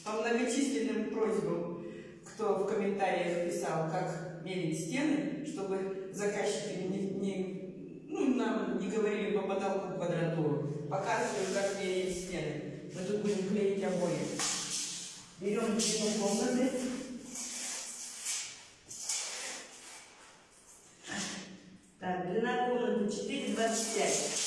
По многочисленным просьбам, кто в комментариях писал, как мерить стены, чтобы заказчики нам не говорили по потолку квадратуру. Показываю, как мерить стены. Мы тут будем клеить обои. Берем длину комнаты. Так, длина комнаты 4,25.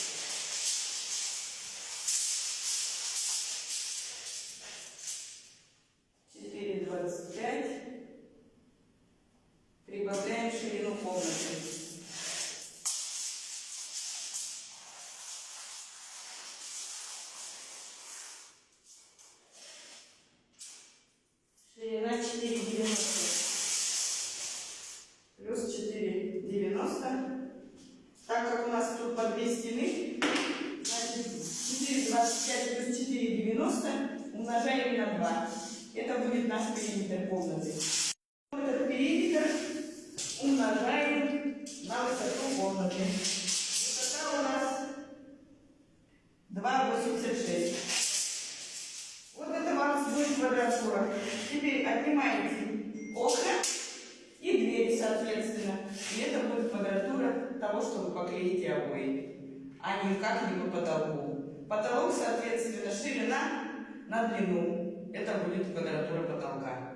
4,25. Прибавляем ширину комнаты. Ширина 4,90. Плюс 4,90. Так как у нас тут по 2 стены, значит 4,25 плюс 4,90 умножаем на 2. Это будет наш периметр комнаты. Этот периметр умножаем на высоту комнаты. Высота у нас 2,86. Вот это у вас будет квадратура. Теперь отнимаете окна и двери, соответственно. И это будет квадратура того, что вы поклеите обои, а никак не по потолку. Потолок, соответственно, ширина на длину. Это будет квадратура потолка.